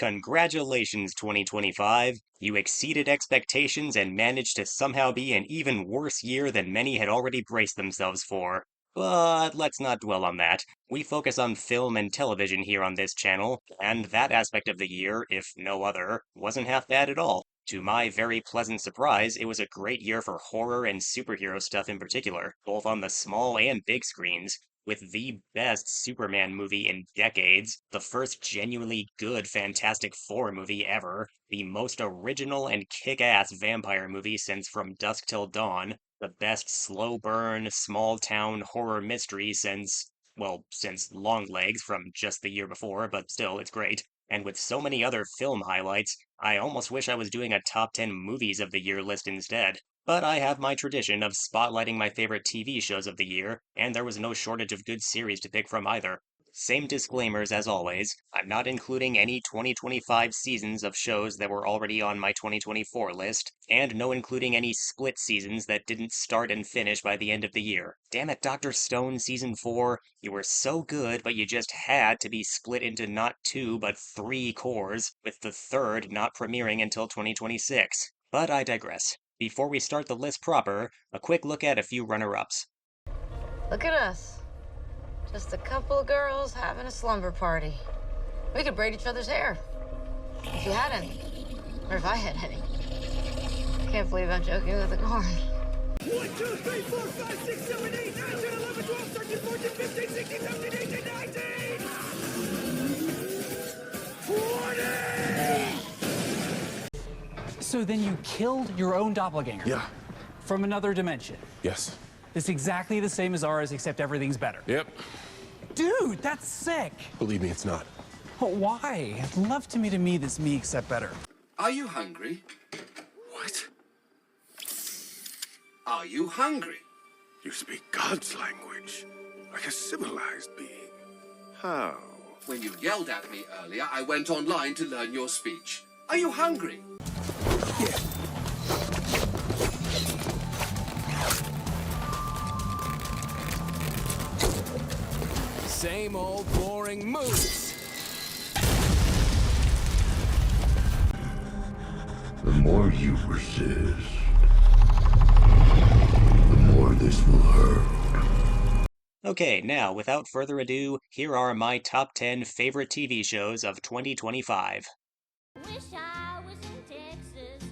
Congratulations, 2025. You exceeded expectations and managed to somehow be an even worse year than many had already braced themselves for. But let's not dwell on that. We focus on film and television here on this channel, and that aspect of the year, if no other, wasn't half bad at all. To my very pleasant surprise, it was a great year for horror and superhero stuff in particular, both on the small and big screens, with the best Superman movie in decades, the first genuinely good Fantastic Four movie ever, the most original and kick-ass vampire movie since From Dusk Till Dawn, the best slow burn, small town horror mystery since Longlegs from just the year before, but still, it's great. And with so many other film highlights, I almost wish I was doing a top 10 movies of the year list instead. But I have my tradition of spotlighting my favorite TV shows of the year, and there was no shortage of good series to pick from either. Same disclaimers as always. I'm not including any 2025 seasons of shows that were already on my 2024 list, and no including any split seasons that didn't start and finish by the end of the year. Damn it, Dr. Stone Season 4, you were so good, but you just had to be split into not two, but three cores, with the third not premiering until 2026. But I digress. Before we start the list proper, a quick look at a few runner-ups. Look at us. Just a couple of girls having a slumber party. We could braid each other's hair. If you had any. Or if I had any. I can't believe I'm joking with the corn. 1, 2, 3, 4, 5, 6, 7, 8, 9, 10, 11, 12, 13, 14, 15, 16, 17, 18, 19! 20! So then you killed your own doppelganger? Yeah. From another dimension? Yes. It's exactly the same as ours, except everything's better. Yep. Dude, that's sick! Believe me, it's not. But why? I'd love to meet a me that's me, except better. Are you hungry? What? Are you hungry? You speak God's language, like a civilized being. How? When you yelled at me earlier, I went online to learn your speech. Are you hungry? Yeah. Same old boring moves. The more you persist, the more this will hurt. Okay, now, without further ado, here are my top 10 favorite TV shows of 2025.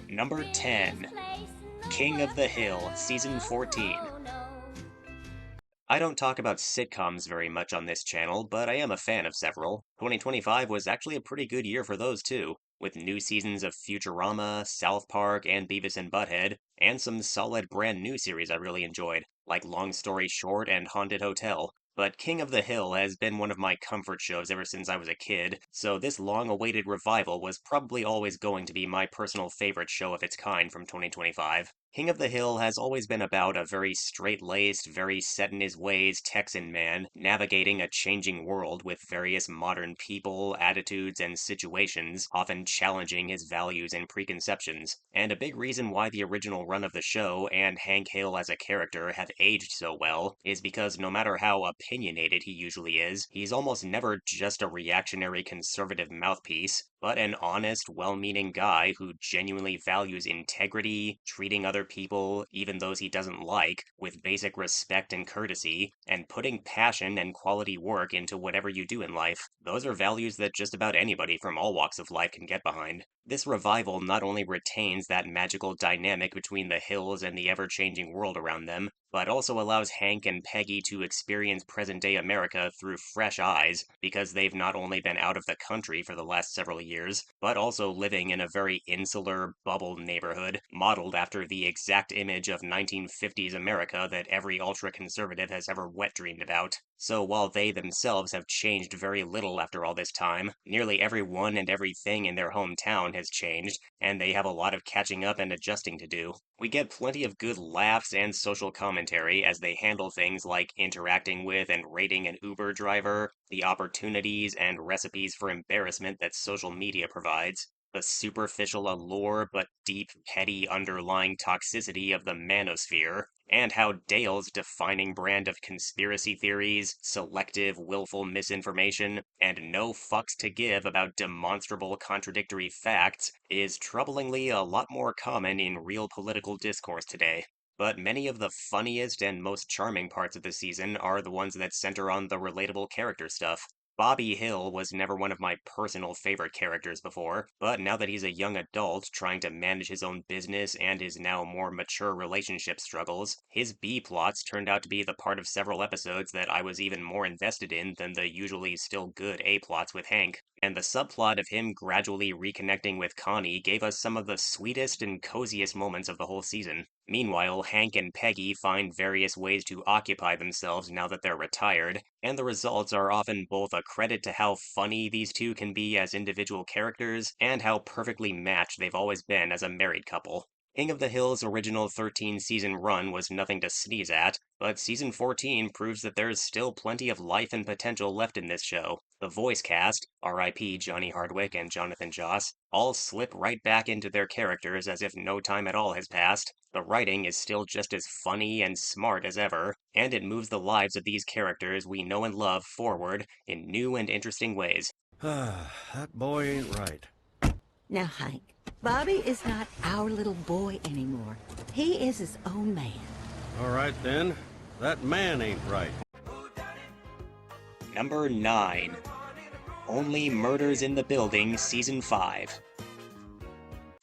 Number 10, King of the Hill, Season 14. I don't talk about sitcoms very much on this channel, but I am a fan of several. 2025 was actually a pretty good year for those too, with new seasons of Futurama, South Park, and Beavis and Butthead, and some solid brand new series I really enjoyed, like Long Story Short and Haunted Hotel. But King of the Hill has been one of my comfort shows ever since I was a kid, so this long-awaited revival was probably always going to be my personal favorite show of its kind from 2025. King of the Hill has always been about a very straight-laced, very set-in-his-ways Texan man navigating a changing world with various modern people, attitudes, and situations, often challenging his values and preconceptions. And a big reason why the original run of the show and Hank Hill as a character have aged so well is because no matter how opinionated he usually is, he's almost never just a reactionary conservative mouthpiece, but an honest, well-meaning guy who genuinely values integrity, treating other people, even those he doesn't like, with basic respect and courtesy, and putting passion and quality work into whatever you do in life. Those are values that just about anybody from all walks of life can get behind. This revival not only retains that magical dynamic between the Hills and the ever-changing world around them, but also allows Hank and Peggy to experience present-day America through fresh eyes, because they've not only been out of the country for the last several years, but also living in a very insular, bubble neighborhood, modeled after the exact image of 1950s America that every ultra-conservative has ever wet-dreamed about. So while they themselves have changed very little after all this time, nearly everyone and everything in their hometown has changed, and they have a lot of catching up and adjusting to do. We get plenty of good laughs and social commentary as they handle things like interacting with and rating an Uber driver, the opportunities and recipes for embarrassment that social media provides, The superficial allure but deep, petty underlying toxicity of the manosphere, and how Dale's defining brand of conspiracy theories, selective, willful misinformation, and no fucks to give about demonstrable contradictory facts is troublingly a lot more common in real political discourse today. But many of the funniest and most charming parts of the season are the ones that center on the relatable character stuff. Bobby Hill was never one of my personal favorite characters before, but now that he's a young adult trying to manage his own business and his now more mature relationship struggles, his B-plots turned out to be the part of several episodes that I was even more invested in than the usually still good A-plots with Hank. And the subplot of him gradually reconnecting with Connie gave us some of the sweetest and coziest moments of the whole season. Meanwhile, Hank and Peggy find various ways to occupy themselves now that they're retired, and the results are often both a credit to how funny these two can be as individual characters and how perfectly matched they've always been as a married couple. King of the Hill's original 13-season run was nothing to sneeze at, but season 14 proves that there's still plenty of life and potential left in this show. The voice cast, R.I.P. Johnny Hardwick and Jonathan Joss, all slip right back into their characters as if no time at all has passed. The writing is still just as funny and smart as ever, and it moves the lives of these characters we know and love forward in new and interesting ways. That boy ain't right. Now, Hank, Bobby is not our little boy anymore. He is his own man. All right, then. That man ain't right. Number 9. Only Murders in the Building Season 5.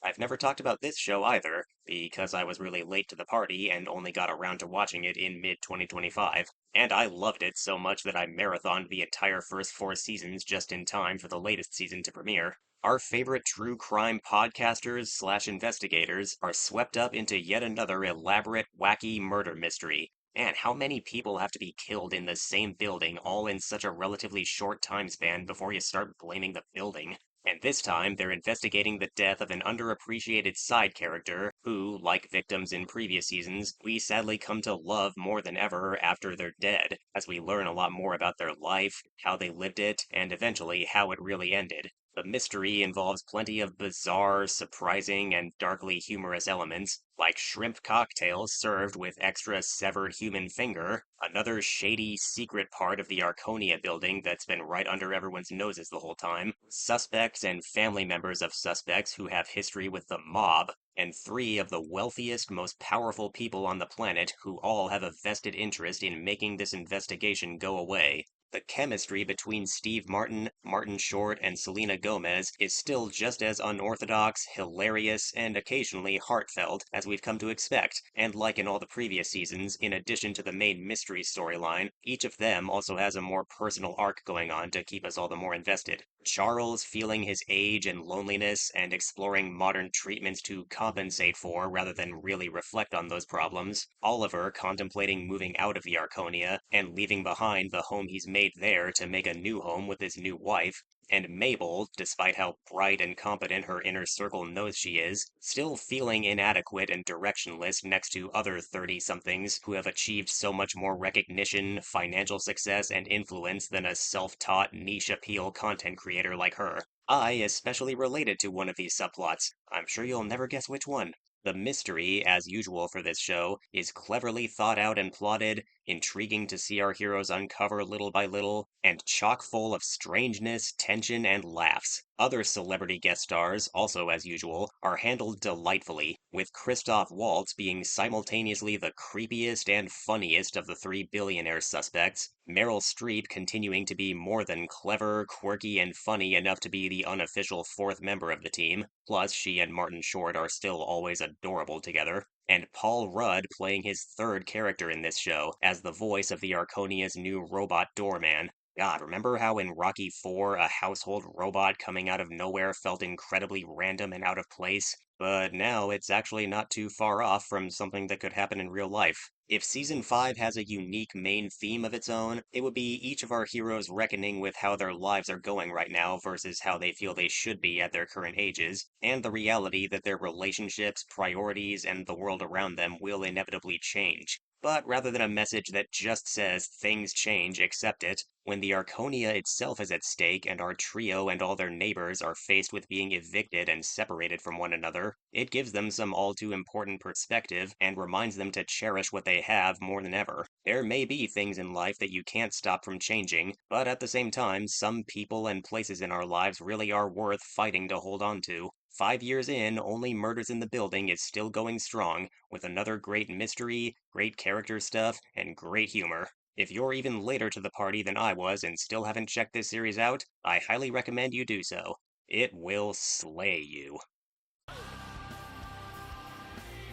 I've never talked about this show either, because I was really late to the party and only got around to watching it in mid-2025, and I loved it so much that I marathoned the entire first 4 seasons just in time for the latest season to premiere. Our favorite true crime podcasters/investigators are swept up into yet another elaborate, wacky murder mystery. And how many people have to be killed in the same building all in such a relatively short time span before you start blaming the building? And this time, they're investigating the death of an underappreciated side character who, like victims in previous seasons, we sadly come to love more than ever after they're dead, as we learn a lot more about their life, how they lived it, and eventually how it really ended. The mystery involves plenty of bizarre, surprising, and darkly humorous elements, like shrimp cocktails served with extra severed human finger, another shady, secret part of the Arconia building that's been right under everyone's noses the whole time, suspects and family members of suspects who have history with the mob, and 3 of the wealthiest, most powerful people on the planet who all have a vested interest in making this investigation go away. The chemistry between Steve Martin, Martin Short, and Selena Gomez is still just as unorthodox, hilarious, and occasionally heartfelt as we've come to expect, and like in all the previous seasons, in addition to the main mystery storyline, each of them also has a more personal arc going on to keep us all the more invested. Charles feeling his age and loneliness and exploring modern treatments to compensate for rather than really reflect on those problems. Oliver contemplating moving out of the Arconia and leaving behind the home he's made there to make a new home with his new wife. And Mabel, despite how bright and competent her inner circle knows she is, still feeling inadequate and directionless next to other 30-somethings who have achieved so much more recognition, financial success, and influence than a self-taught niche appeal content creator like her. I especially related to one of these subplots. I'm sure you'll never guess which one. The mystery, as usual for this show, is cleverly thought out and plotted, intriguing to see our heroes uncover little by little, and chock full of strangeness, tension, and laughs. Other celebrity guest stars, also as usual, are handled delightfully, with Christoph Waltz being simultaneously the creepiest and funniest of the 3 billionaire suspects, Meryl Streep continuing to be more than clever, quirky, and funny enough to be the unofficial 4th member of the team, plus she and Martin Short are still always adorable together, and Paul Rudd playing his 3rd character in this show as the voice of the Arconia's new robot doorman. God, remember how in Rocky IV a household robot coming out of nowhere felt incredibly random and out of place? But now it's actually not too far off from something that could happen in real life. If Season 5 has a unique main theme of its own, it would be each of our heroes reckoning with how their lives are going right now versus how they feel they should be at their current ages, and the reality that their relationships, priorities, and the world around them will inevitably change. But rather than a message that just says things change, accept it, When the Arconia itself is at stake and our trio and all their neighbors are faced with being evicted and separated from one another, it gives them some all too important perspective and reminds them to cherish what they have more than ever. There may be things in life that you can't stop from changing, but at the same time, some people and places in our lives really are worth fighting to hold on to. 5 years in, Only Murders in the Building is still going strong, with another great mystery, great character stuff, and great humor. If you're even later to the party than I was and still haven't checked this series out, I highly recommend you do so. It will slay you.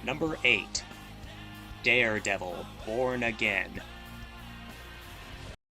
Number 8. Daredevil, Born Again.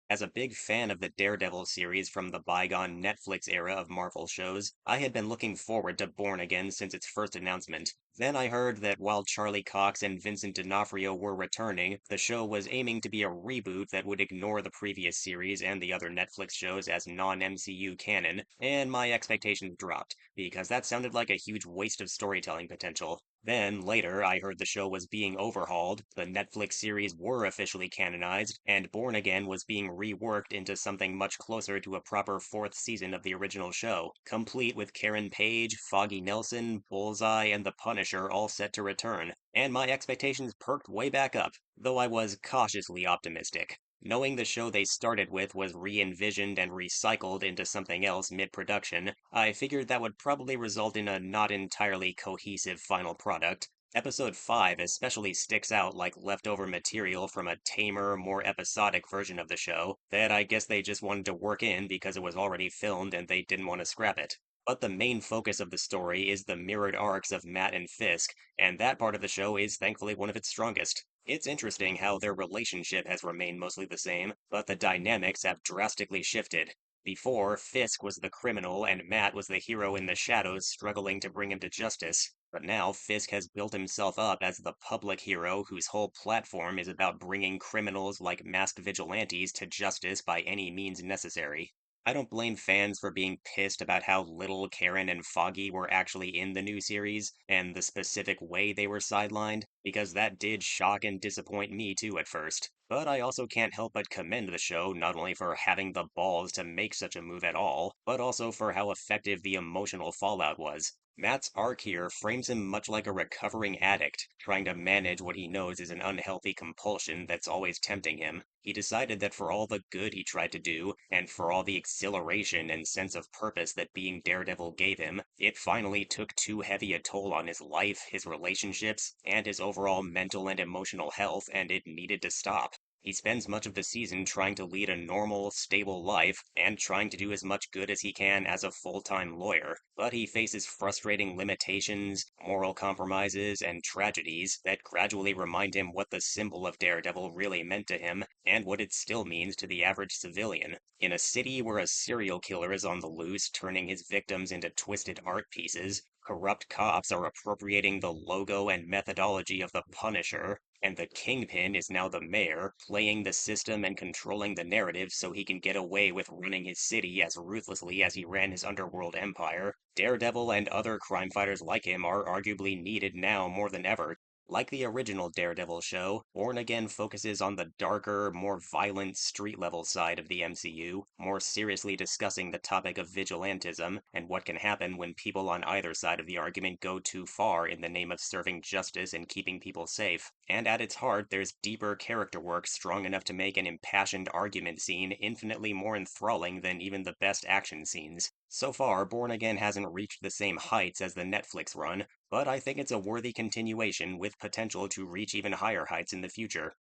As a big fan of the Daredevil series from the bygone Netflix era of Marvel shows, I had been looking forward to Born Again since its first announcement. Then I heard that while Charlie Cox and Vincent D'Onofrio were returning, the show was aiming to be a reboot that would ignore the previous series and the other Netflix shows as non-MCU canon, and my expectations dropped, because that sounded like a huge waste of storytelling potential. Then, later, I heard the show was being overhauled, the Netflix series were officially canonized, and Born Again was being reworked into something much closer to a proper fourth season of the original show, complete with Karen Page, Foggy Nelson, Bullseye, and the Punisher all set to return. And my expectations perked way back up, though I was cautiously optimistic. Knowing the show they started with was re-envisioned and recycled into something else mid-production, I figured that would probably result in a not entirely cohesive final product. Episode 5 especially sticks out like leftover material from a tamer, more episodic version of the show that I guess they just wanted to work in because it was already filmed and they didn't want to scrap it. But the main focus of the story is the mirrored arcs of Matt and Fisk, and that part of the show is thankfully one of its strongest. It's interesting how their relationship has remained mostly the same, but the dynamics have drastically shifted. Before, Fisk was the criminal and Matt was the hero in the shadows struggling to bring him to justice. But now Fisk has built himself up as the public hero whose whole platform is about bringing criminals like masked vigilantes to justice by any means necessary. I don't blame fans for being pissed about how little Karen and Foggy were actually in the new series, and the specific way they were sidelined, because that did shock and disappoint me too at first. But I also can't help but commend the show not only for having the balls to make such a move at all, but also for how effective the emotional fallout was. Matt's arc here frames him much like a recovering addict, trying to manage what he knows is an unhealthy compulsion that's always tempting him. He decided that for all the good he tried to do, and for all the exhilaration and sense of purpose that being Daredevil gave him, it finally took too heavy a toll on his life, his relationships, and his overall mental and emotional health, and it needed to stop. He spends much of the season trying to lead a normal, stable life and trying to do as much good as he can as a full-time lawyer, but he faces frustrating limitations, moral compromises, and tragedies that gradually remind him what the symbol of Daredevil really meant to him and what it still means to the average civilian. In a city where a serial killer is on the loose, turning his victims into twisted art pieces, corrupt cops are appropriating the logo and methodology of the Punisher, and the Kingpin is now the mayor, playing the system and controlling the narrative so he can get away with running his city as ruthlessly as he ran his underworld empire. Daredevil and other crime fighters like him are arguably needed now more than ever. Like the original Daredevil show, Born Again focuses on the darker, more violent street level side of the MCU, more seriously discussing the topic of vigilantism and what can happen when people on either side of the argument go too far in the name of serving justice and keeping people safe. And at its heart, there's deeper character work strong enough to make an impassioned argument scene infinitely more enthralling than even the best action scenes. So far, Born Again hasn't reached the same heights as the Netflix run, but I think it's a worthy continuation with potential to reach even higher heights in the future.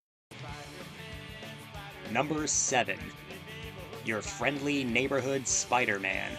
Number 7. Your Friendly Neighborhood Spider-Man.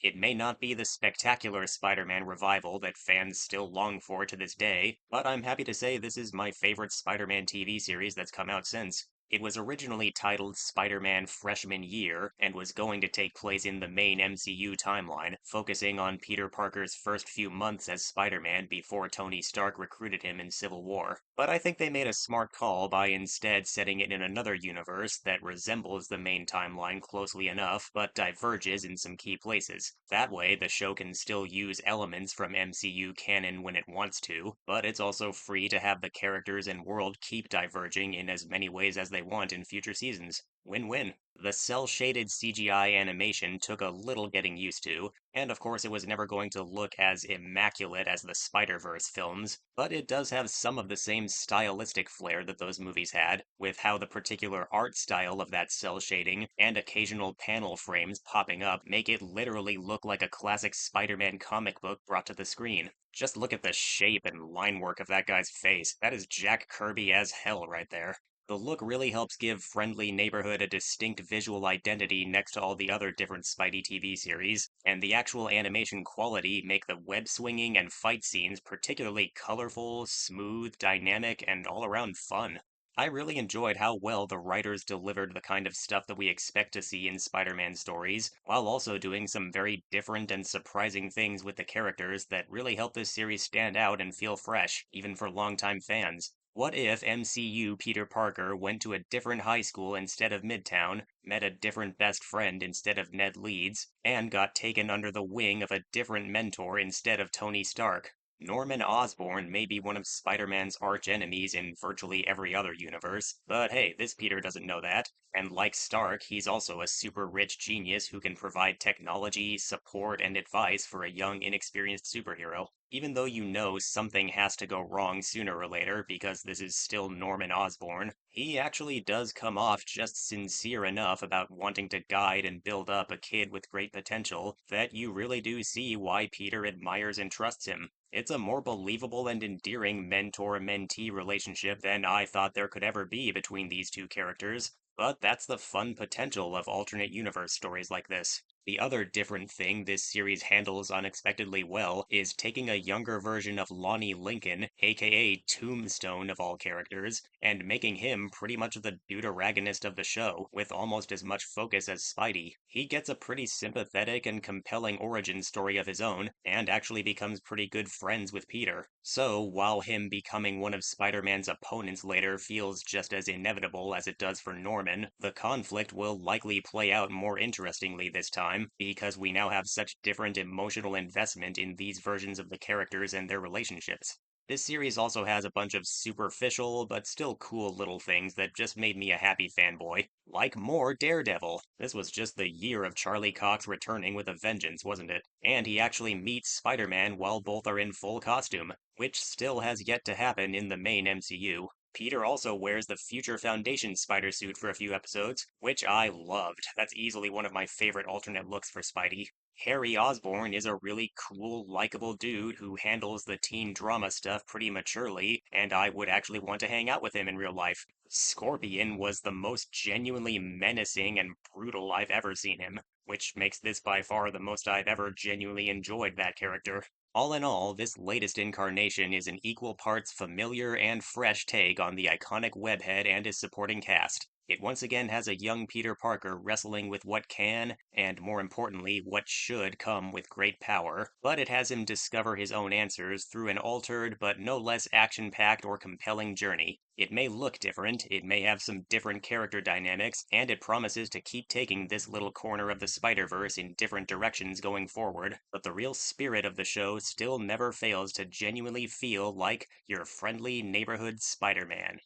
It may not be the spectacular Spider-Man revival that fans still long for to this day, but I'm happy to say this is my favorite Spider-Man TV series that's come out since. It was originally titled Spider-Man Freshman Year and was going to take place in the main MCU timeline, focusing on Peter Parker's first few months as Spider-Man before Tony Stark recruited him in Civil War. But I think they made a smart call by instead setting it in another universe that resembles the main timeline closely enough, but diverges in some key places. That way, the show can still use elements from MCU canon when it wants to, but it's also free to have the characters and world keep diverging in as many ways as they want in future seasons. Win-win. The cel-shaded CGI animation took a little getting used to, and of course it was never going to look as immaculate as the Spider-Verse films, but it does have some of the same stylistic flair that those movies had, with how the particular art style of that cel shading and occasional panel frames popping up make it literally look like a classic Spider-Man comic book brought to the screen. Just look at the shape and line work of that guy's face. That is Jack Kirby as hell right there. The look really helps give Friendly Neighborhood a distinct visual identity next to all the other different Spidey TV series, and the actual animation quality make the web swinging and fight scenes particularly colorful, smooth, dynamic, and all around fun. I really enjoyed how well the writers delivered the kind of stuff that we expect to see in Spider-Man stories, while also doing some very different and surprising things with the characters that really help this series stand out and feel fresh, even for longtime fans. What if MCU Peter Parker went to a different high school instead of Midtown, met a different best friend instead of Ned Leeds, and got taken under the wing of a different mentor instead of Tony Stark? Norman Osborn may be one of Spider-Man's arch-enemies in virtually every other universe, but hey, this Peter doesn't know that. And like Stark, he's also a super rich genius who can provide technology, support, and advice for a young, inexperienced superhero. Even though you know something has to go wrong sooner or later because this is still Norman Osborn, he actually does come off just sincere enough about wanting to guide and build up a kid with great potential that you really do see why Peter admires and trusts him. It's a more believable and endearing mentor-mentee relationship than I thought there could ever be between these two characters, but that's the fun potential of alternate universe stories like this. The other different thing this series handles unexpectedly well is taking a younger version of Lonnie Lincoln, aka Tombstone of all characters, and making him pretty much the deuteragonist of the show, with almost as much focus as Spidey. He gets a pretty sympathetic and compelling origin story of his own, and actually becomes pretty good friends with Peter. So, while him becoming one of Spider-Man's opponents later feels just as inevitable as it does for Norman, the conflict will likely play out more interestingly this time, because we now have such different emotional investment in these versions of the characters and their relationships. This series also has a bunch of superficial but still cool little things that just made me a happy fanboy, like more Daredevil. This was just the year of Charlie Cox returning with a vengeance, wasn't it? And he actually meets Spider-Man while both are in full costume, which still has yet to happen in the main MCU. Peter also wears the Future Foundation spider suit for a few episodes, which I loved. That's easily one of my favorite alternate looks for Spidey. Harry Osborn is a really cool, likable dude who handles the teen drama stuff pretty maturely, and I would actually want to hang out with him in real life. Scorpion was the most genuinely menacing and brutal I've ever seen him, which makes this by far the most I've ever genuinely enjoyed that character. All in all, this latest incarnation is an equal parts familiar and fresh take on the iconic webhead and his supporting cast. It once again has a young Peter Parker wrestling with what can, and more importantly, what should come with great power, but it has him discover his own answers through an altered but no less action-packed or compelling journey. It may look different, it may have some different character dynamics, and it promises to keep taking this little corner of the Spider-Verse in different directions going forward, but the real spirit of the show still never fails to genuinely feel like your friendly neighborhood Spider-Man.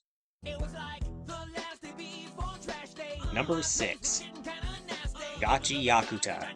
Number 6. Gachi Yakuta.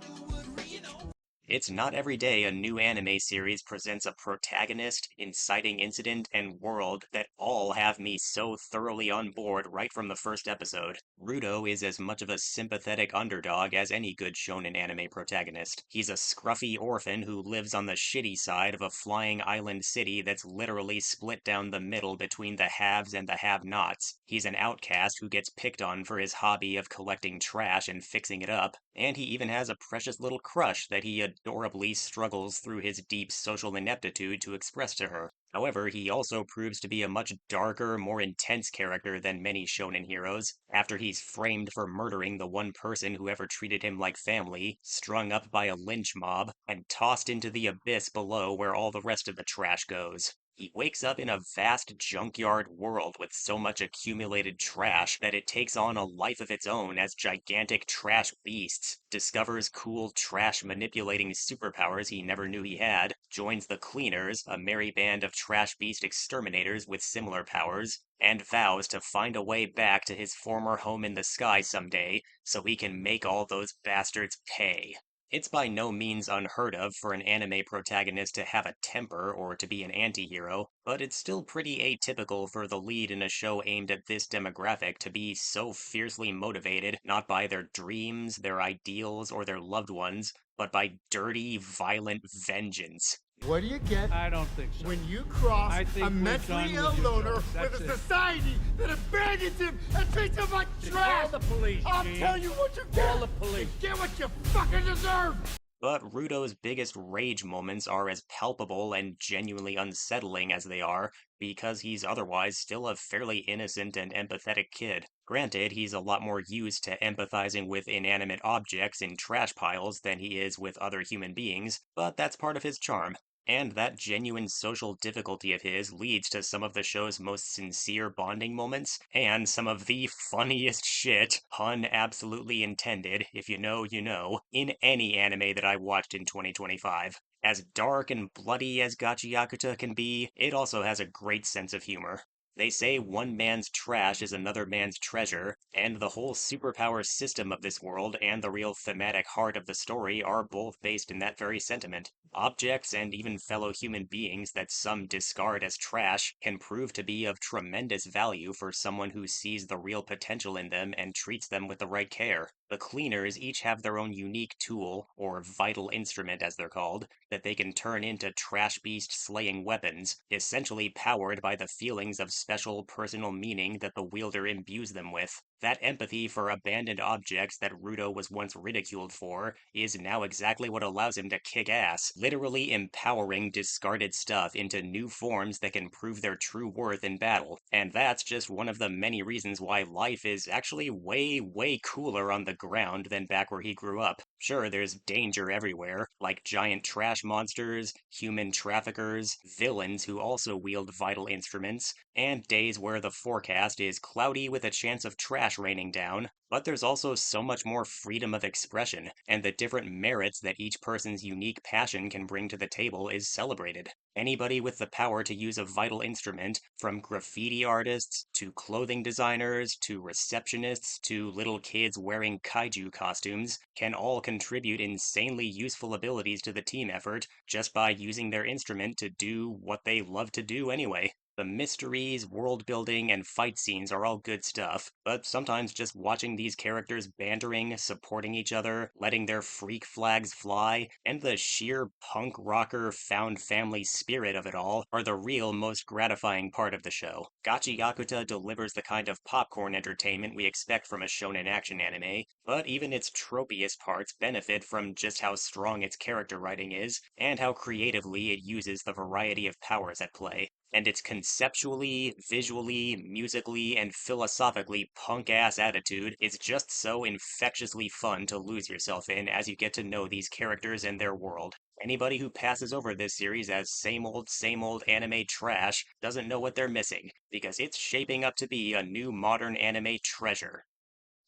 It's not every day a new anime series presents a protagonist, inciting incident, and world that all have me so thoroughly on board right from the first episode. Rudo is as much of a sympathetic underdog as any good shonen anime protagonist. He's a scruffy orphan who lives on the shitty side of a flying island city that's literally split down the middle between the haves and the have-nots. He's an outcast who gets picked on for his hobby of collecting trash and fixing it up, and he even has a precious little crush that he adorably struggles through his deep social ineptitude to express to her. However, he also proves to be a much darker, more intense character than many shonen heroes, after he's framed for murdering the one person who ever treated him like family, strung up by a lynch mob, and tossed into the abyss below where all the rest of the trash goes. He wakes up in a vast junkyard world with so much accumulated trash that it takes on a life of its own as gigantic trash beasts, discovers cool trash manipulating superpowers he never knew he had, joins the Cleaners, a merry band of trash beast exterminators with similar powers, and vows to find a way back to his former home in the sky someday so he can make all those bastards pay. It's by no means unheard of for an anime protagonist to have a temper or to be an anti-hero, but it's still pretty atypical for the lead in a show aimed at this demographic to be so fiercely motivated not by their dreams, their ideals, or their loved ones, but by dirty, violent vengeance. What do you get I don't think so. when you cross I think a we're mentally done ill with your loner jokes. That's with a it. society that abandons him and treats him like trash? Call the police, I'll Gene. tell you what you get. Call the police. You get what you fucking deserve. But Ruto's biggest rage moments are as palpable and genuinely unsettling as they are, because he's otherwise still a fairly innocent and empathetic kid. Granted, he's a lot more used to empathizing with inanimate objects in trash piles than he is with other human beings, but that's part of his charm. And that genuine social difficulty of his leads to some of the show's most sincere bonding moments, and some of the funniest shit, pun absolutely intended, if you know, you know, in any anime that I watched in 2025. As dark and bloody as Gachiakuta can be, it also has a great sense of humor. They say one man's trash is another man's treasure, and the whole superpower system of this world and the real thematic heart of the story are both based in that very sentiment. Objects and even fellow human beings that some discard as trash can prove to be of tremendous value for someone who sees the real potential in them and treats them with the right care. The Cleaners each have their own unique tool, or vital instrument as they're called, that they can turn into trash beast slaying weapons, essentially powered by the feelings of special personal meaning that the wielder imbues them with. That empathy for abandoned objects that Ruto was once ridiculed for is now exactly what allows him to kick ass, literally empowering discarded stuff into new forms that can prove their true worth in battle. And that's just one of the many reasons why life is actually way, way cooler on the ground than back where he grew up. Sure, there's danger everywhere, like giant trash monsters, human traffickers, villains who also wield vital instruments, and days where the forecast is cloudy with a chance of trash raining down, but there's also so much more freedom of expression, and the different merits that each person's unique passion can bring to the table is celebrated. Anybody with the power to use a vital instrument, from graffiti artists, to clothing designers, to receptionists, to little kids wearing kaiju costumes, can all contribute insanely useful abilities to the team effort just by using their instrument to do what they love to do anyway. The mysteries, world building, and fight scenes are all good stuff, but sometimes just watching these characters bantering, supporting each other, letting their freak flags fly, and the sheer punk rocker found family spirit of it all are the real most gratifying part of the show. Gachi Yakuta delivers the kind of popcorn entertainment we expect from a shonen action anime, but even its tropiest parts benefit from just how strong its character writing is, and how creatively it uses the variety of powers at play. And its conceptually, visually, musically, and philosophically punk-ass attitude is just so infectiously fun to lose yourself in as you get to know these characters and their world. Anybody who passes over this series as same old anime trash doesn't know what they're missing, because it's shaping up to be a new modern anime treasure.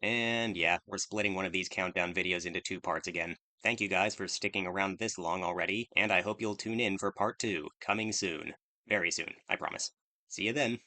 And yeah, we're splitting one of these countdown videos into two parts again. Thank you guys for sticking around this long already, and I hope you'll tune in for part 2, coming soon. Very soon, I promise. See you then.